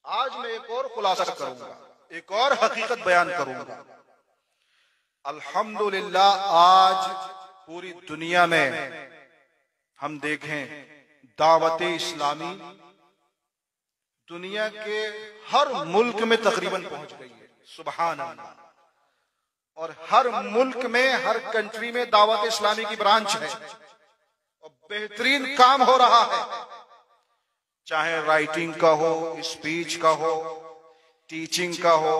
आज मैं एक और खुलासा करूंगा, एक और हकीकत बयान करूंगा। अल्हम्दुलिल्लाह आज पूरी दुनिया में हम देखें दावत इस्लामी दुनिया के हर मुल्क में तकरीबन पहुंच गई है। सुभान अल्लाह। और हर मुल्क में, हर कंट्री में दावत इस्लामी की ब्रांच है और बेहतरीन काम हो रहा है, चाहे राइटिंग का हो, स्पीच का हो, टीचिंग का हो,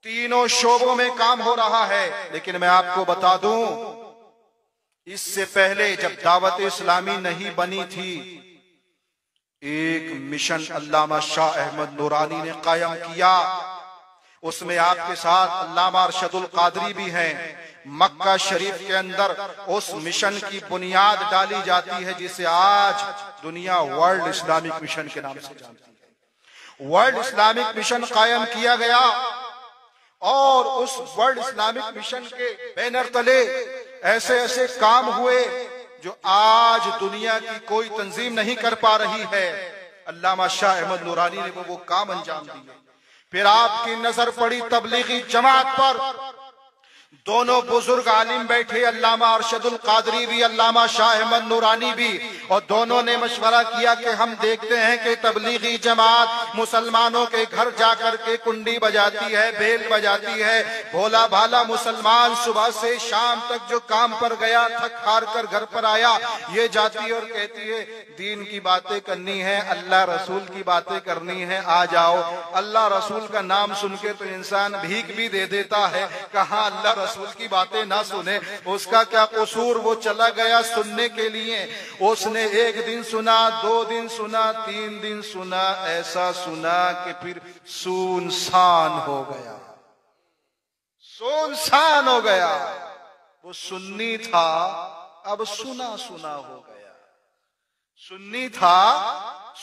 तीनों शोबों में काम हो रहा है। लेकिन मैं आपको बता दूं, इससे पहले जब दावत इस्लामी नहीं बनी थी, एक मिशन अल्लामा शाह अहमद नूरानी ने कायम किया। उसमें आपके साथ अल्लामा अरशदुल कादरी भी हैं। मक्का शरीफ के अंदर उस मिशन की बुनियाद डाली जाती है जिसे आज दुनिया वर्ल्ड इस्लामिक मिशन के नाम से जानती है। वर्ल्ड इस्लामिक मिशन कायम किया गया और उस वर्ल्ड इस्लामिक मिशन के बैनर तले ऐसे ऐसे काम हुए जो आज दुनिया की कोई तंजीम नहीं कर पा रही है। अल्लामा शाह अहमद नूरानी ने वो काम अंजाम दिए। फिर आपकी नजर पड़ी तबलीगी जमात पर। दोनों बुजुर्ग आलिम बैठे, अल्लामा अरशदुल कादरी भी, अल्लामा शाह अहमद नूरानी भी, और दोनों ने मशवरा किया कि हम देखते हैं कि तबलीगी जमात मुसलमानों के घर जाकर के कुंडी बजाती है, बेल बजाती है। भोला भाला मुसलमान सुबह से शाम तक जो काम पर गया, थक हार कर घर पर आया, ये जाती है और कहती है दीन की बातें करनी है, अल्लाह रसूल की बातें करनी है, आ जाओ। अल्लाह रसूल का नाम सुन के तो इंसान भीख भी दे देता है, कहाँ अल्लाह रसूल की बातें ना सुने। उसका क्या कसूर, वो चला गया सुनने के लिए। उसने एक दिन सुना, 2 दिन सुना, 3 दिन सुना, ऐसा सुना कि फिर सुनसान हो गया, सुनसान हो गया। वो सुन्नी था, अब सुना सुना हो गया। सुन्नी था,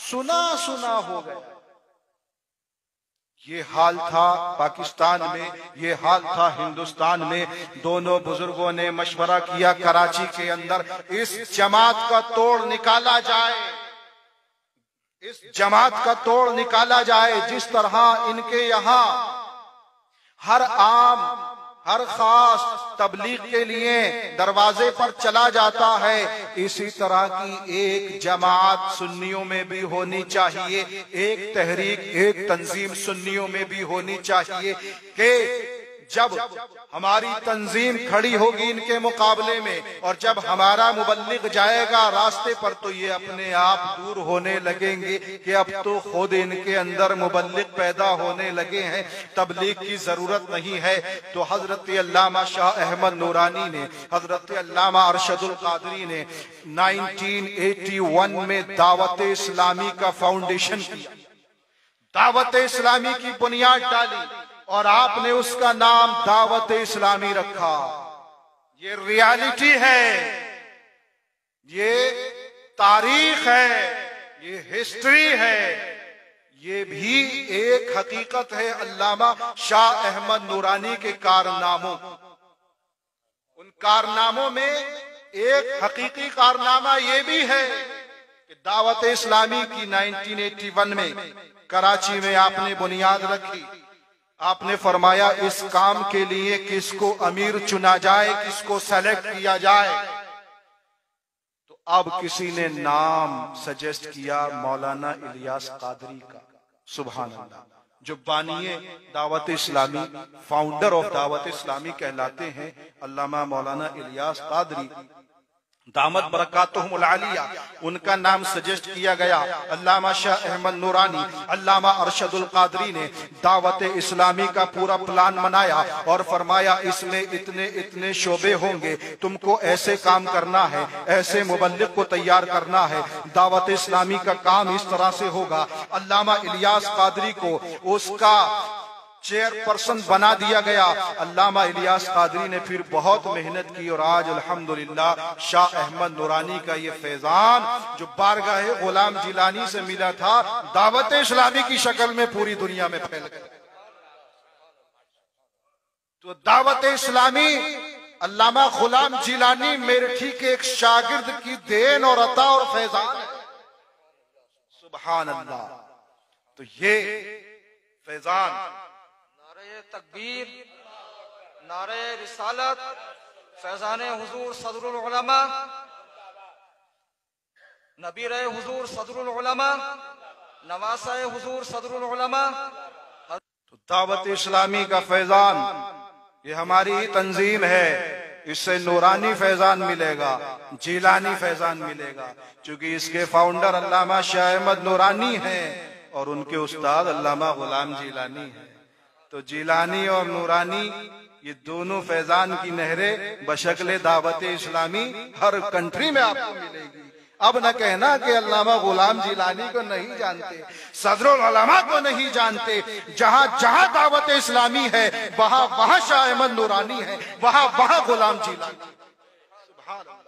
सुना सुना हो गया। ये हाल था पाकिस्तान में, ये हाल था हिंदुस्तान में। दोनों बुजुर्गों ने मशवरा किया कराची के अंदर इस जमात का तोड़ निकाला जाए, इस जमात का तोड़ निकाला जाए। जिस तरह इनके यहाँ हर आम, हर खास तबलीग के लिए दरवाजे पर चला जाता है, इसी तरह की एक जमात सुन्नियों में भी होनी चाहिए, एक तहरीक, एक तंजीम सुन्नियों में भी होनी चाहिए कि जब हमारी तंजीम खड़ी होगी इनके मुकाबले में और जब हमारा मुबल्लिग जाएगा रास्ते पर, तो ये अपने आप दूर होने लगेंगे कि अब तो खुद इनके अंदर मुबल्लिग पैदा होने लगे हैं, तबलीग की जरूरत नहीं है। तो हजरत अल्लामा शाह अहमद नूरानी ने, हजरत अल्लामा अरशदुल कादरी ने 1981 में दावत इस्लामी का फाउंडेशन किया, दावत इस्लामी की बुनियाद डाली और आपने उसका नाम दावत इस्लामी रखा। ये रियलिटी है, ये तारीख है, ये हिस्ट्री है, ये भी एक हकीकत है अल्लामा शाह अहमद नूरानी के कारनामों। उन कारनामों में एक हकीकी कारनामा ये भी है कि दावत इस्लामी की 1981 में कराची में आपने बुनियाद रखी। आपने फरमाया इस काम के लिए किसको अमीर चुना जाए, किसको सेलेक्ट किया जाए। तो अब किसी ने नाम सजेस्ट किया मौलाना इलियास कादरी का। सुभान अल्लाह, जो बानिए दावत इस्लामी, फाउंडर ऑफ दावत इस्लामी कहलाते हैं अल्लामा मौलाना इलियास कादरी दामत बरकातुहुमुल आलिया, उनका नाम सजेस्ट किया गया। अल्लामा शाह अहमद नूरानी, अल्लामा अरशदुल कादरी ने दावत इस्लामी का पूरा प्लान बनाया और फरमाया इसमें इतने इतने शोबे होंगे, तुमको ऐसे काम करना है, ऐसे मुबल्लिग को तैयार करना है, दावत इस्लामी का काम इस तरह से होगा। अल्लामा इलियास कादरी को उसका चेयरपर्सन बना दिया गया। अल्लामा इलियास कादरी ने फिर बहुत मेहनत की और आज अल्हम्दुलिल्लाह शाह अहमद नूरानी का ये फैजान जो बारगाह गुलाम जिलानी से मिला था, दावत इस्लामी की शक्ल में पूरी दुनिया में फैल गया। तो दावत इस्लामी अल्लामा गुलाम जिलानी मेरठी के एक शागिर्द की देन और अता और फैजान है। सुभान अल्लाह। तो ये फैजान, नारे तकबीर, नारे रिसालत, फैजान हुजूर सदरुल उलमा, नबीर हुजूर सदरुल उलमा, नवासा हुजूर सदरुल उलमा। तो दावत इस्लामी का फैजान ये हमारी ही तंजीम है, इससे नूरानी फैजान मिलेगा, जीलानी फैजान मिलेगा, क्योंकि इसके फाउंडर अल्लामा शाह अहमद नूरानी हैं और उनके उस्ताद अल्लामा गुलाम जीलानी हैं। तो जीलानी और नूरानी ये दोनों फैजान की नहरें बशक्ल दावत इस्लामी हर कंट्री में आपको मिलेगी। अब न कहना कि अल्लामा गुलाम जिलानी को नहीं जानते, सदरुल उलमा को नहीं जानते। जहां जहां दावत इस्लामी है वहां वहां शाह अहमद नूरानी है, वहां वहां गुलाम जिलानी। सुभान अल्लाह।